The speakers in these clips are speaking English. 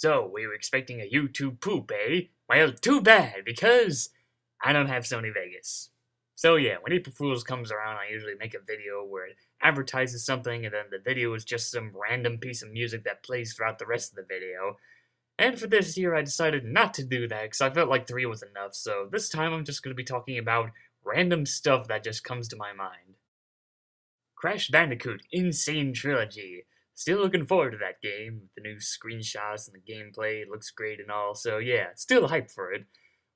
So, we were expecting a YouTube poop, eh? Well, too bad, because I don't have Sony Vegas. So yeah, when April Fool's comes around, I usually make a video where it advertises something, and then the video is just some random piece of music that plays throughout the rest of the video. And for this year, I decided not to do that, because I felt like 3 was enough, so this time I'm just going to be talking about random stuff that just comes to my mind. Crash Bandicoot Insane Trilogy. Still looking forward to that game. The new screenshots and the gameplay looks great and all, so yeah, still hyped for it.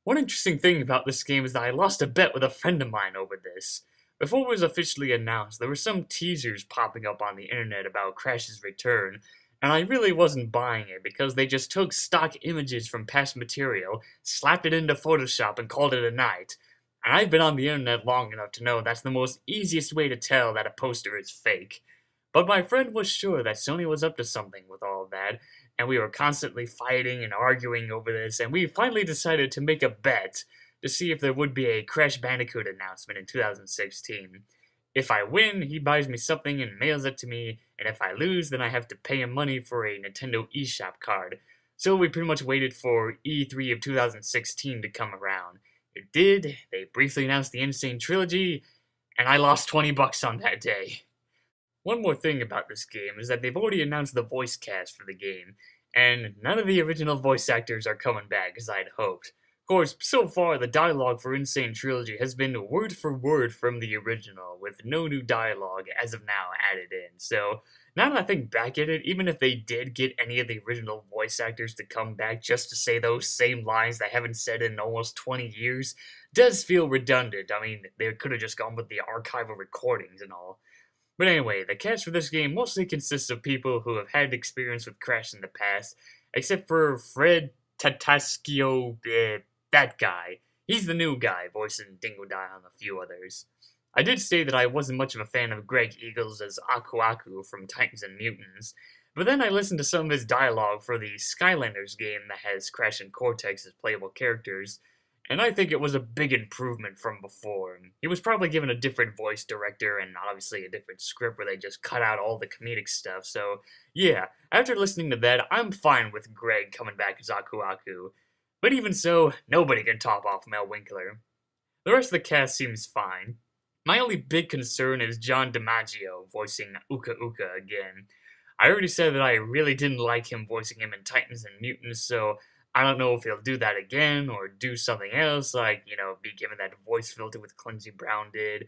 One interesting thing about this game is that I lost a bet with a friend of mine over this. Before it was officially announced, there were some teasers popping up on the internet about Crash's return, and I really wasn't buying it because they just took stock images from past material, slapped it into Photoshop, and called it a night. And I've been on the internet long enough to know that's the most easiest way to tell that a poster is fake. But my friend was sure that Sony was up to something with all of that, and we were constantly fighting and arguing over this, and we finally decided to make a bet to see if there would be a Crash Bandicoot announcement in 2016. If I win, he buys me something and mails it to me, and if I lose, then I have to pay him money for a Nintendo eShop card. So we pretty much waited for E3 of 2016 to come around. It did, they briefly announced the Insane Trilogy, and I lost 20 bucks on that day. One more thing about this game is that they've already announced the voice cast for the game, and none of the original voice actors are coming back as I'd hoped. Of course, so far the dialogue for Insane Trilogy has been word for word from the original, with no new dialogue as of now added in, so now that I think back at it, even if they did get any of the original voice actors to come back just to say those same lines they haven't said in almost 20 years, does feel redundant. I mean, they could have just gone with the archival recordings and all. But anyway, the cast for this game mostly consists of people who have had experience with Crash in the past, except for Fred Tatascio, that guy. He's the new guy, voicing Dingodile and a few others. I did say that I wasn't much of a fan of Greg Eagles as Aku Aku from Titans and Mutants, but then I listened to some of his dialogue for the Skylanders game that has Crash and Cortex as playable characters, and I think it was a big improvement from before. He was probably given a different voice director and obviously a different script where they just cut out all the comedic stuff, so yeah, after listening to that, I'm fine with Greg coming back as Aku Aku. But even so, nobody can top off Mel Winkler. The rest of the cast seems fine. My only big concern is John DiMaggio voicing Uka Uka again. I already said that I really didn't like him voicing him in Titans and Mutants, so I don't know if he'll do that again or do something else, like, be given that voice filter with Clancy Brown did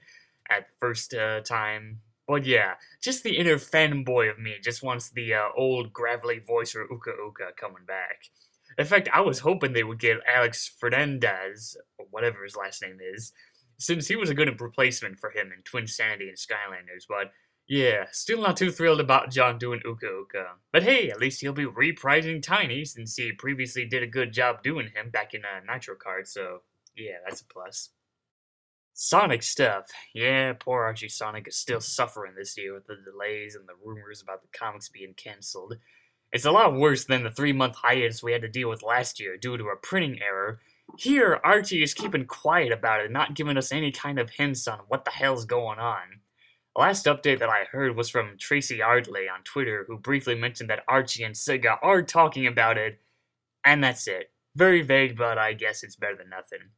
at the first time. But yeah, just the inner fanboy of me just wants the old gravelly voice for Uka Uka coming back. In fact, I was hoping they would get Alex Fernandez, or whatever his last name is, since he was a good replacement for him in Twin Sanity and Skylanders, but yeah, still not too thrilled about John doing Uka Uka. But hey, at least he'll be reprising Tiny, since he previously did a good job doing him back in Nitro Kart, so yeah, that's a plus. Sonic stuff. Yeah, poor Archie Sonic is still suffering this year with the delays and the rumors about the comics being cancelled. It's a lot worse than the 3-month hiatus we had to deal with last year due to a printing error. Here, Archie is keeping quiet about it, not giving us any kind of hints on what the hell's going on. The last update that I heard was from Tracy Ardley on Twitter, who briefly mentioned that Archie and Sega are talking about it, and that's it. Very vague, but I guess it's better than nothing.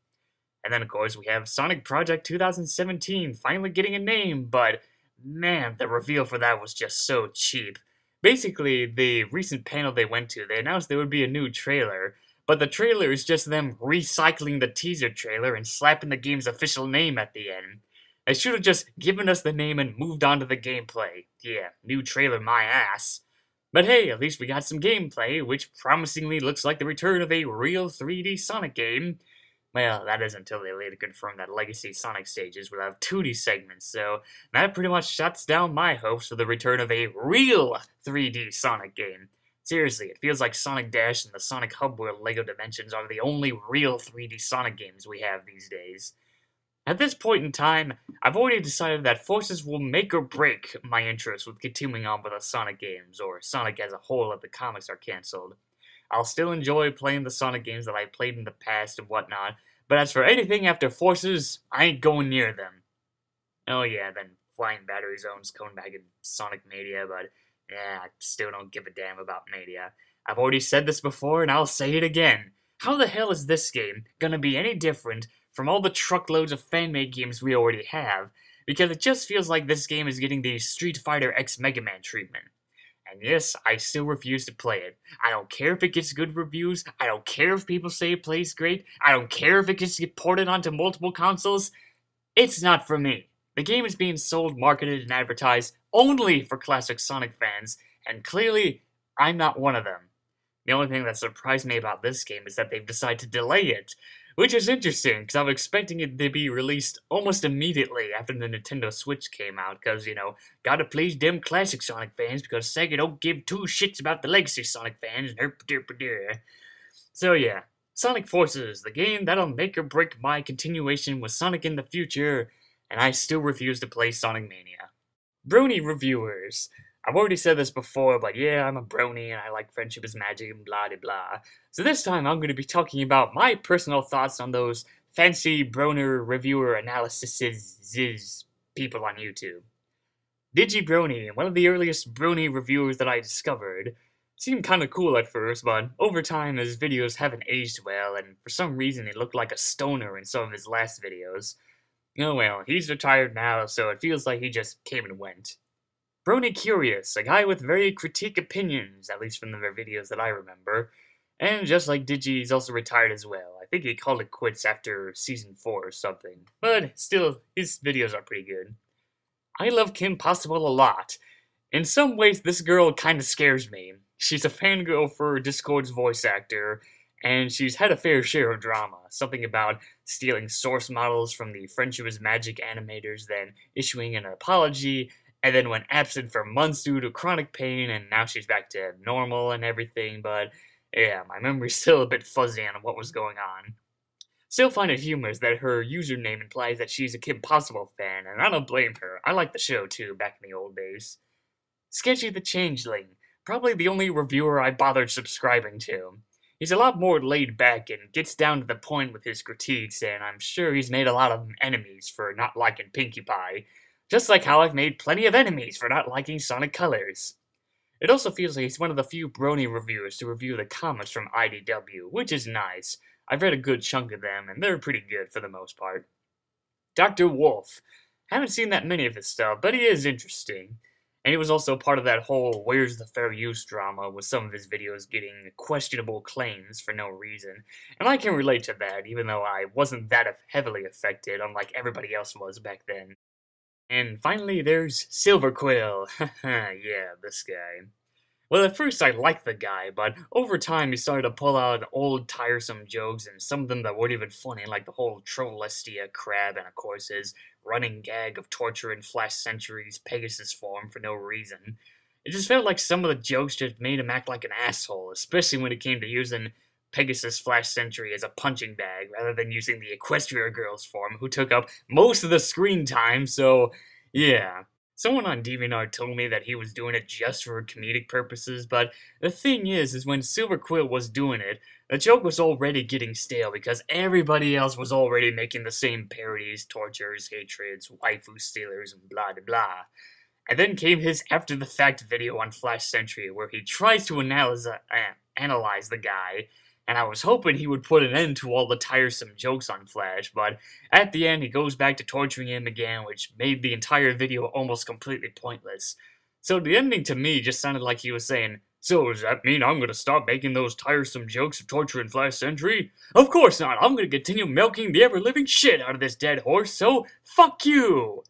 And then, of course, we have Sonic Project 2017 finally getting a name, but man, the reveal for that was just so cheap. Basically, the recent panel they went to, they announced there would be a new trailer, but the trailer is just them recycling the teaser trailer and slapping the game's official name at the end. They should have just given us the name and moved on to the gameplay. Yeah, new trailer my ass. But hey, at least we got some gameplay, which promisingly looks like the return of a real 3D Sonic game. Well, that is until they later confirm that Legacy Sonic stages will have 2D segments, so that pretty much shuts down my hopes for the return of a real 3D Sonic game. Seriously, it feels like Sonic Dash and the Sonic Hub World LEGO Dimensions are the only real 3D Sonic games we have these days. At this point in time, I've already decided that forces will make or break my interest with continuing on with the Sonic games, or Sonic as a whole if the comics are cancelled. I'll still enjoy playing the Sonic games that I played in the past and whatnot, but as for anything after Forces, I ain't going near them. Oh yeah, then Flying Battery Zone's coming back in Sonic Mania, but yeah, I still don't give a damn about Mania. I've already said this before and I'll say it again. How the hell is this game gonna be any different from all the truckloads of fan-made games we already have? Because it just feels like this game is getting the Street Fighter X Mega Man treatment. And yes, I still refuse to play it. I don't care if it gets good reviews, I don't care if people say it plays great, I don't care if it gets ported onto multiple consoles. It's not for me. The game is being sold, marketed, and advertised only for classic Sonic fans, and clearly, I'm not one of them. The only thing that surprised me about this game is that they've decided to delay it, which is interesting, because I'm expecting it to be released almost immediately after the Nintendo Switch came out, because, gotta please them classic Sonic fans, because Sega don't give two shits about the legacy Sonic fans, So yeah, Sonic Forces, the game that'll make or break my continuation with Sonic in the future, and I still refuse to play Sonic Mania. Brony reviewers. I've already said this before, but yeah, I'm a brony and I like friendship is magic and blah de blah. So this time I'm going to be talking about my personal thoughts on those fancy broner reviewer analyses people on YouTube. DigiBrony, one of the earliest brony reviewers that I discovered, seemed kinda cool at first, but over time his videos haven't aged well, and for some reason he looked like a stoner in some of his last videos. Oh well, he's retired now, so it feels like he just came and went. Brony Curious, a guy with very critique opinions, at least from the videos that I remember. And just like Digi, he's also retired as well. I think he called it quits after Season 4 or something. But still, his videos are pretty good. I love Kim Possible a lot. In some ways, this girl kinda scares me. She's a fangirl for Discord's voice actor, and she's had a fair share of drama. Something about stealing source models from the Friendship is Magic animators, then issuing an apology, and then went absent for months due to chronic pain, and now she's back to normal and everything, but yeah, my memory's still a bit fuzzy on what was going on. Still find it humorous that her username implies that she's a Kim Possible fan, and I don't blame her. I liked the show too, back in the old days. Sketchy the Changeling, probably the only reviewer I bothered subscribing to. He's a lot more laid back and gets down to the point with his critiques, and I'm sure he's made a lot of enemies for not liking Pinkie Pie, just like how I've made plenty of enemies for not liking Sonic Colors. It also feels like he's one of the few brony reviewers to review the comics from IDW, which is nice. I've read a good chunk of them, and they're pretty good for the most part. Dr. Wolf. Haven't seen that many of his stuff, but he is interesting. And he was also part of that whole where's the fair use drama with some of his videos getting questionable claims for no reason. And I can relate to that, even though I wasn't that heavily affected, unlike everybody else was back then. And finally, there's Silverquill. Yeah, this guy. Well, at first I liked the guy, but over time he started to pull out old tiresome jokes, and some of them that weren't even funny, like the whole Trollestia crab, and of course his running gag of torture in Flash Century's Pegasus form for no reason. It just felt like some of the jokes just made him act like an asshole, especially when it came to using Pegasus Flash Century as a punching bag, rather than using the Equestria Girls form, who took up most of the screen time, so yeah. Someone on DeviantArt told me that he was doing it just for comedic purposes, but the thing is when Silverquill was doing it, the joke was already getting stale because everybody else was already making the same parodies, tortures, hatreds, waifu stealers, and blah blah blah. And then came his after-the-fact video on Flash Century where he tries to analyze the guy, and I was hoping he would put an end to all the tiresome jokes on Flash, but at the end he goes back to torturing him again, which made the entire video almost completely pointless. So the ending to me just sounded like he was saying, so does that mean I'm gonna stop making those tiresome jokes of torturing Flash Century? Of course not, I'm gonna continue milking the ever-living shit out of this dead horse, so fuck you!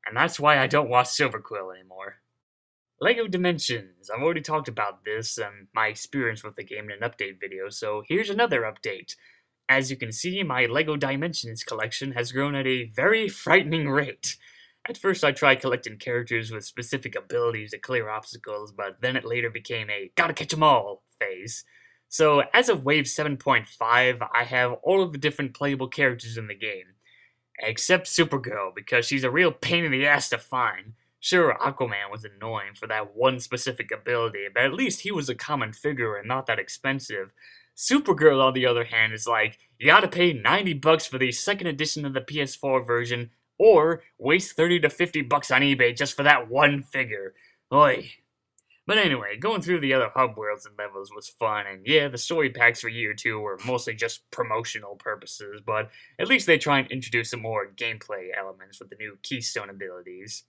And that's why I don't watch Silverquill anymore. LEGO Dimensions. I've already talked about this and my experience with the game in an update video, so here's another update. As you can see, my LEGO Dimensions collection has grown at a very frightening rate. At first I tried collecting characters with specific abilities to clear obstacles, but then it later became a gotta catch 'em all phase. So as of Wave 7.5, I have all of the different playable characters in the game. Except Supergirl, because she's a real pain in the ass to find. Sure, Aquaman was annoying for that one specific ability, but at least he was a common figure and not that expensive. Supergirl, on the other hand, is like, you gotta pay $90 for the second edition of the PS4 version, or waste $30 to $50 on eBay just for that one figure. Oi. But anyway, going through the other hub worlds and levels was fun, and yeah, the story packs for Year 2 were mostly just promotional purposes, but at least they try and introduce some more gameplay elements with the new Keystone abilities.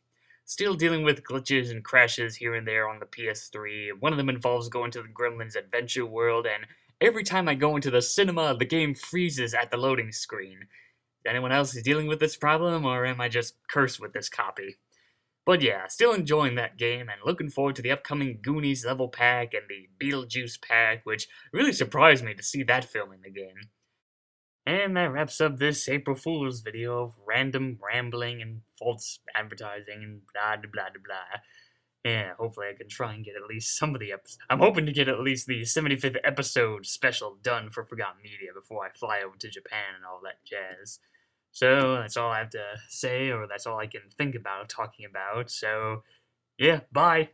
Still dealing with glitches and crashes here and there on the PS3. One of them involves going to the Gremlins Adventure World, and every time I go into the cinema, the game freezes at the loading screen. Is anyone else dealing with this problem, or am I just cursed with this copy? But yeah, still enjoying that game and looking forward to the upcoming Goonies level pack and the Beetlejuice pack, which really surprised me to see that film in the game. And that wraps up this April Fool's video of random rambling and false advertising and blah blah blah blah. Yeah, hopefully I can try and get at least some of the episodes. I'm hoping to get at least the 75th episode special done for Forgotten Media before I fly over to Japan and all that jazz. So that's all I have to say, or that's all I can think about talking about. So, yeah, bye.